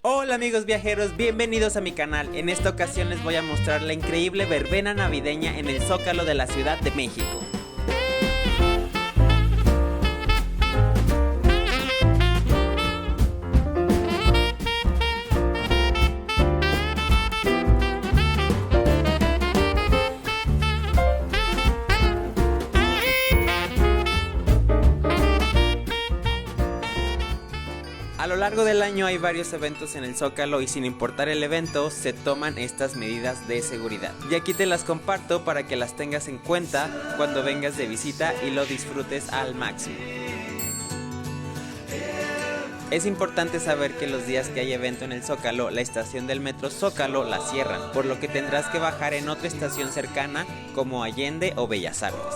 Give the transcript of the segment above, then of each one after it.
Hola amigos viajeros, bienvenidos a mi canal. En esta ocasión les voy a mostrar la increíble verbena navideña en el Zócalo de la Ciudad de México. A lo largo del año hay varios eventos en el Zócalo y sin importar el evento se toman estas medidas de seguridad. Y aquí te las comparto para que las tengas en cuenta cuando vengas de visita y lo disfrutes al máximo. Es importante saber que los días que hay evento en el Zócalo, la estación del metro Zócalo la cierran, por lo que tendrás que bajar en otra estación cercana como Allende o Bellas Artes.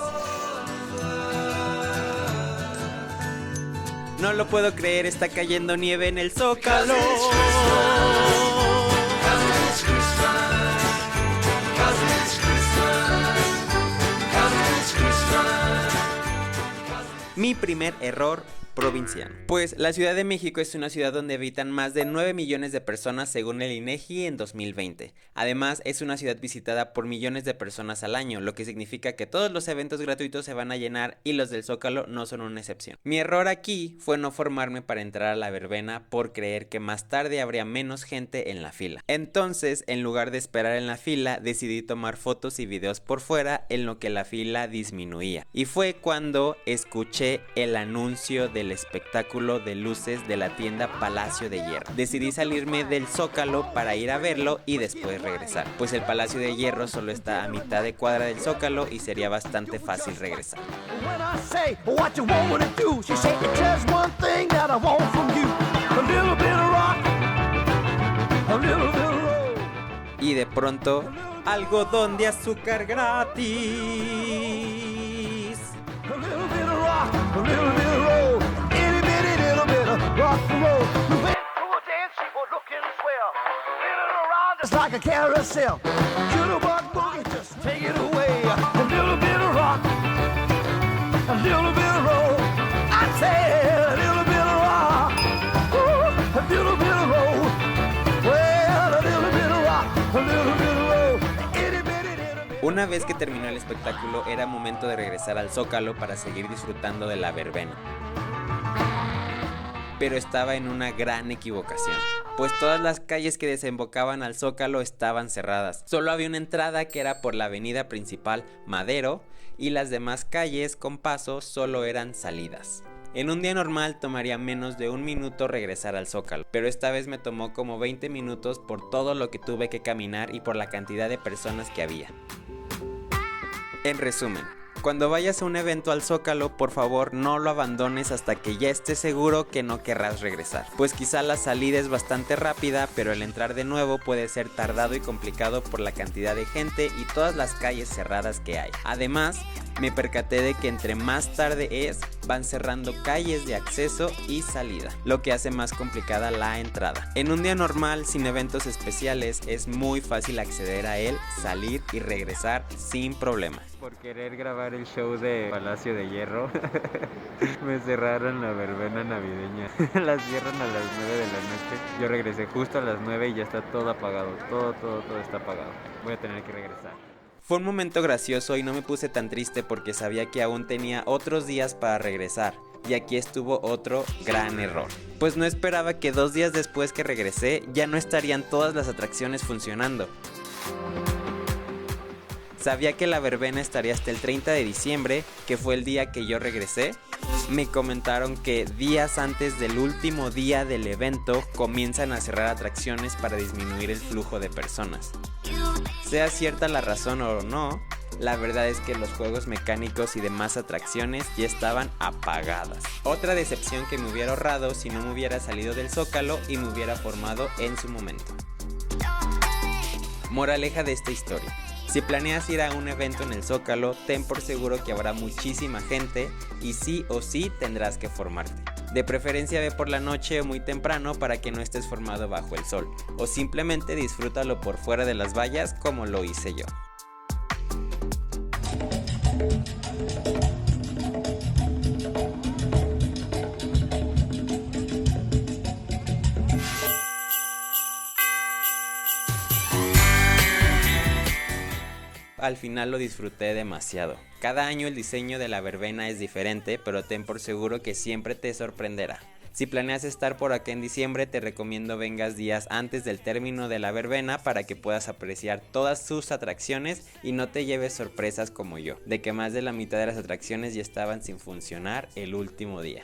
No lo puedo creer, está cayendo nieve en el Zócalo. Mi primer error provinciano. Pues la Ciudad de México es una ciudad donde habitan más de 9 millones de personas según el INEGI en 2020. Además, es una ciudad visitada por millones de personas al año, lo que significa que todos los eventos gratuitos se van a llenar y los del Zócalo no son una excepción. Mi error aquí fue no formarme para entrar a la verbena por creer que más tarde habría menos gente en la fila. Entonces, en lugar de esperar en la fila, decidí tomar fotos y videos por fuera en lo que la fila disminuía. Y fue cuando escuché el anuncio del espectáculo de luces de la tienda Palacio de Hierro. Decidí salirme del Zócalo para ir a verlo y después regresar, pues el Palacio de Hierro solo está a mitad de cuadra del Zócalo y sería bastante fácil regresar. Y de pronto, algodón de azúcar gratis. It's like a carousel. Jitterbug boogie, just take it away. A little bit of rock, a little bit of roll. I say a little bit of rock, ooh, a little bit of roll. Well, a little bit of rock, a little bit of roll. Una vez que terminó el espectáculo, era momento de regresar al Zócalo para seguir disfrutando de la verbena. Pero estaba en una gran equivocación, pues todas las calles que desembocaban al Zócalo estaban cerradas. Solo había una entrada que era por la avenida principal Madero y las demás calles con paso solo eran salidas. En un día normal tomaría menos de un minuto regresar al Zócalo, pero esta vez me tomó como 20 minutos por todo lo que tuve que caminar y por la cantidad de personas que había. En resumen, cuando vayas a un evento al Zócalo, por favor no lo abandones hasta que ya estés seguro que no querrás regresar. Pues quizá la salida es bastante rápida, pero el entrar de nuevo puede ser tardado y complicado por la cantidad de gente y todas las calles cerradas que hay. Además, me percaté de que entre más tarde es, van cerrando calles de acceso y salida, lo que hace más complicada la entrada. En un día normal, sin eventos especiales, es muy fácil acceder a él, salir y regresar sin problema. Por querer grabar el show de Palacio de Hierro, me cerraron la verbena navideña. La cierran a las 9 de la noche. Yo regresé justo a las 9 y ya está todo apagado. Todo está apagado. Voy a tener que regresar. Fue un momento gracioso y no me puse tan triste porque sabía que aún tenía otros días para regresar. Y aquí estuvo otro gran error, pues no esperaba que 2 días después que regresé ya no estarían todas las atracciones funcionando. Sabía que la verbena estaría hasta el 30 de diciembre, que fue el día que yo regresé. Me comentaron que días antes del último día del evento comienzan a cerrar atracciones para disminuir el flujo de personas. Sea cierta la razón o no, la verdad es que los juegos mecánicos y demás atracciones ya estaban apagadas. Otra decepción que me hubiera ahorrado si no me hubiera salido del Zócalo y me hubiera formado en su momento. Moraleja de esta historia: si planeas ir a un evento en el Zócalo, ten por seguro que habrá muchísima gente y sí o sí tendrás que formarte. De preferencia ve por la noche o muy temprano para que no estés formado bajo el sol, o simplemente disfrútalo por fuera de las vallas como lo hice yo. al final lo disfruté demasiado. Cada año el diseño de la verbena es diferente, pero ten por seguro que siempre te sorprenderá. Si planeas estar por acá en diciembre, te recomiendo vengas días antes del término de la verbena para que puedas apreciar todas sus atracciones y no te lleves sorpresas como yo, de que más de la mitad de las atracciones ya estaban sin funcionar el último día.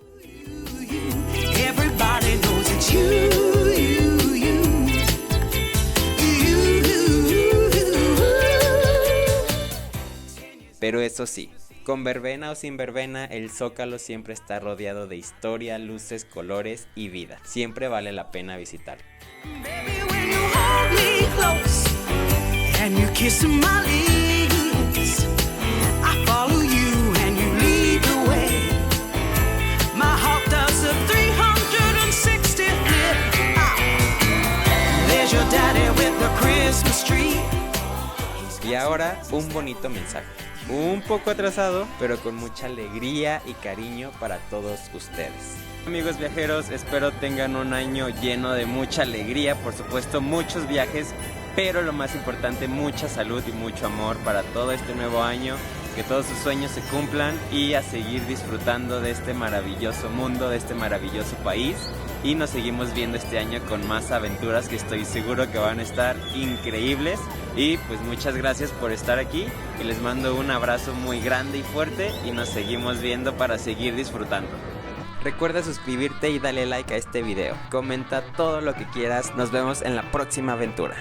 Pero eso sí, con verbena o sin verbena, el Zócalo siempre está rodeado de historia, luces, colores y vida. Siempre vale la pena visitar. Y ahora un bonito mensaje. Un poco atrasado, pero con mucha alegría y cariño para todos ustedes. Amigos viajeros, espero tengan un año lleno de mucha alegría, por supuesto muchos viajes, pero lo más importante, mucha salud y mucho amor para todo este nuevo año, que todos sus sueños se cumplan y a seguir disfrutando de este maravilloso mundo, de este maravilloso país. Y nos seguimos viendo este año con más aventuras que estoy seguro que van a estar increíbles. Y pues muchas gracias por estar aquí y les mando un abrazo muy grande y fuerte y nos seguimos viendo para seguir disfrutando. Recuerda suscribirte y dale like a este video. Comenta todo lo que quieras. Nos vemos en la próxima aventura.